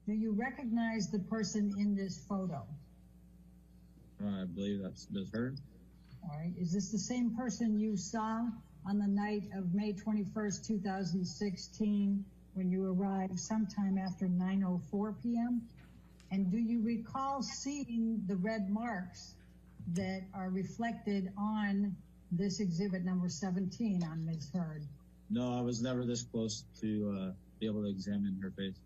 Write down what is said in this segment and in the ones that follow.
Do you recognize the person in this photo? I believe that's Ms. Heard. All right. Is this the same person you saw on the night of May 21st, 2016, when you arrived sometime after 9:04 p.m.? And do you recall seeing the red marks that are reflected on this exhibit number 17 on Ms. Heard? No, I was never this close to be able to examine her face.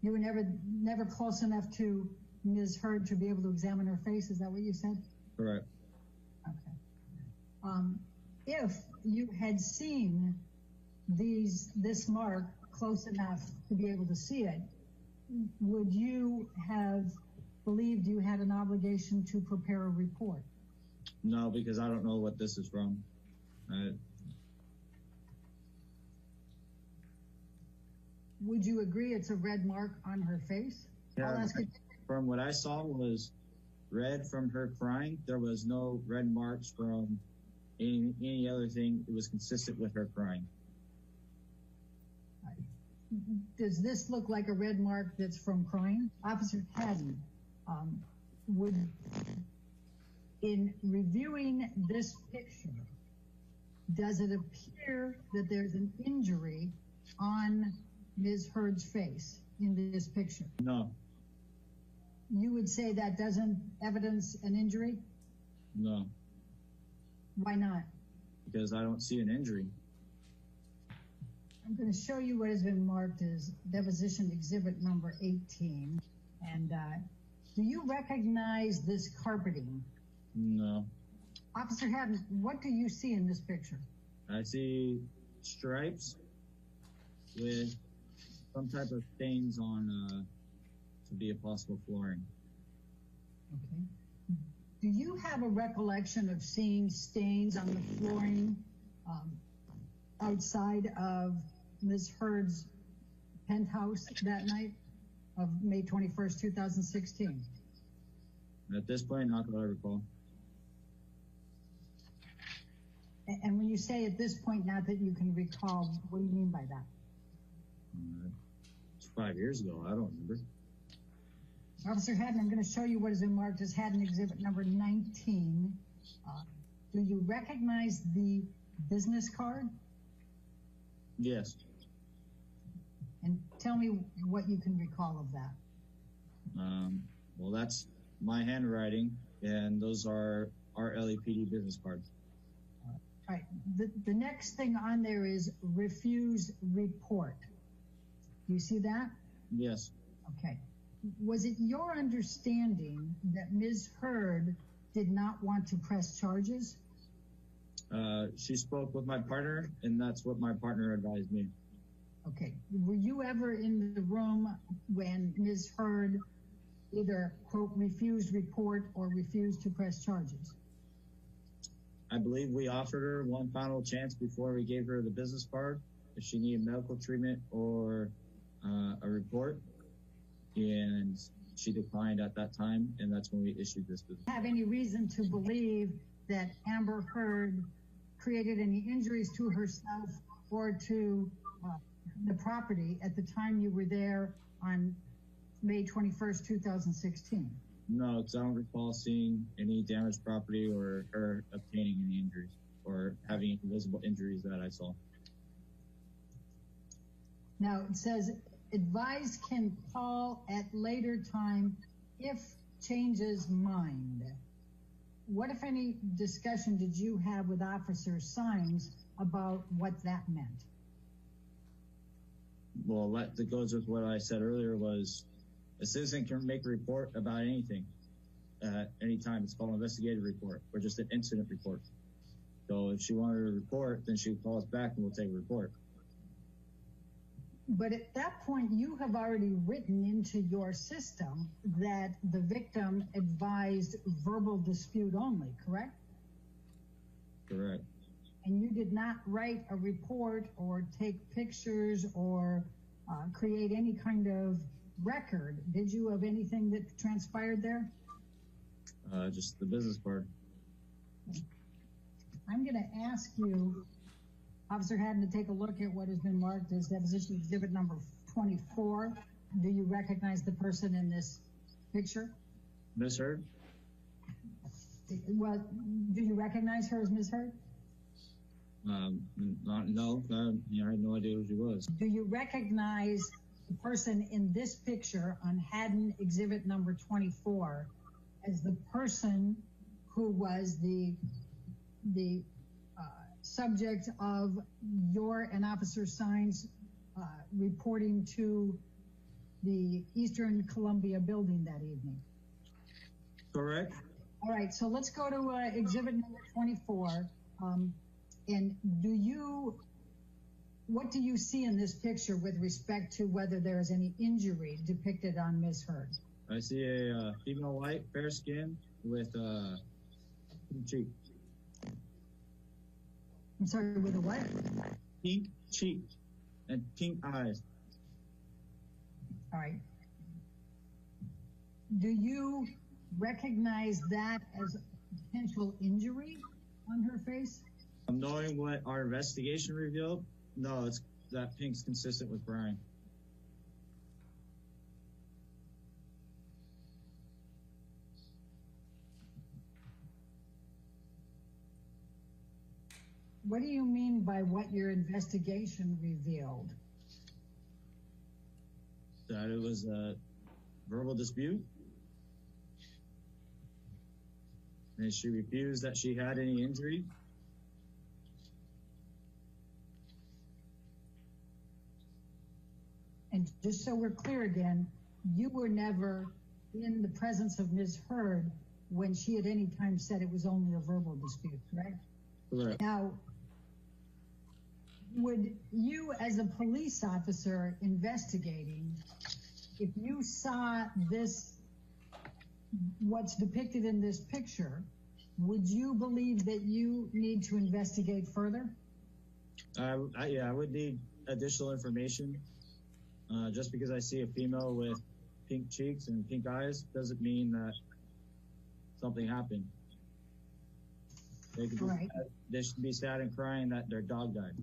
You were never close enough to Ms. Heard to be able to examine her face? Is that what you said? Correct. Okay. If you had seen this mark close enough to be able to see it, would you have believed you had an obligation to prepare a report? No, because I don't know what this is from. Would you agree it's a red mark on her face? Yeah, from what I saw was red from her crying. There was no red marks from any other thing. It was consistent with her crying. Does this look like a red mark that's from crying? Officer Haddon, in reviewing this picture, does it appear that there's an injury on Ms. Heard's face in this picture? No. You would say that doesn't evidence an injury? No. Why not? Because I don't see an injury. I'm going to show you what has been marked as deposition exhibit number 18. And do you recognize this carpeting? No. Officer Haddon, what do you see in this picture? I see stripes with some type of stains on to be a possible flooring. Okay. Do you have a recollection of seeing stains on the flooring outside of Ms. Heard's penthouse that night of May 21st, 2016? At this point, not that I recall. And when you say at this point, not that you can recall, what do you mean by that? It's 5 years ago. I don't remember. Officer Haddon, I'm going to show you what has been marked as Haddon exhibit number 19. Do you recognize the business card? Yes. And tell me what you can recall of that. Well, that's my handwriting, and those are our LAPD business cards. All right. The next thing on there is refuse report. Do you see that? Yes. Okay. Was it your understanding that Ms. Heard did not want to press charges? She spoke with my partner, and that's what my partner advised me. Okay. Were you ever in the room when Ms. Heard either, quote, refused report or refused to press charges? I believe we offered her one final chance before we gave her the business card if she needed medical treatment or a report, and she declined at that time, and that's when we issued this business. Have any reason to believe that Amber Heard created any injuries to herself or to the property at the time you were there on May 21st, 2016? No, because I don't recall seeing any damaged property or her obtaining any injuries or having any visible injuries that I saw. Now, it says, advised can call at later time if changes mind. What, if any, discussion did you have with Officer Symes about what that meant? Well, that goes with what I said earlier was a citizen can make a report about anything at any time. It's called an investigative report or just an incident report. So if she wanted a report, then she would call us back and we'll take a report. But at that point, you have already written into your system that the victim advised verbal dispute only, correct? Correct. And you did not write a report or take pictures or create any kind of record, did you, of anything that transpired there? Just the business card. I'm going to ask you, Officer Haddon, to take a look at what has been marked as deposition exhibit number 24. do you recognize the person in this picture? Miss Heard? Well, do you recognize her as Ms. Heard? No, I had no idea who she was. Do you recognize the person in this picture on Haddon exhibit number 24 as the person who was the subject of your and Officer Sines reporting to the Eastern Columbia building that evening? Correct. All right, so let's go to exhibit number 24. And what do you see in this picture with respect to whether there is any injury depicted on Ms. Heard? I see a female white, fair skin with pink cheek. I'm sorry, with a what? Pink cheek and pink eyes. All right. Do you recognize that as a potential injury on her face? Knowing what our investigation revealed, no, it's that pink's consistent with Brian. What do you mean by what your investigation revealed? That it was a verbal dispute. And she refused that she had any injury. And just so we're clear again, you were never in the presence of Ms. Heard when she at any time said it was only a verbal dispute, correct? Correct. Now, would you as a police officer investigating, if you saw this, what's depicted in this picture, would you believe that you need to investigate further? Yeah, I would need additional information. Just because I see a female with pink cheeks and pink eyes doesn't mean that something happened. They could they should be sad and crying that their dog died.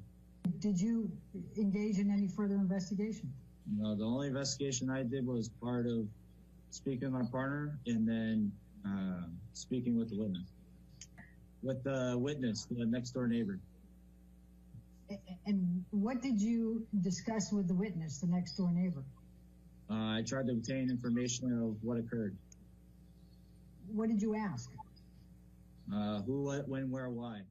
Did you engage in any further investigation? No, the only investigation I did was part of speaking with my partner and then speaking with the witness. With the witness, the next door neighbor. And what did you discuss with the witness, the next door neighbor? I tried to obtain information of what occurred. What did you ask? Who, what, when, where, why.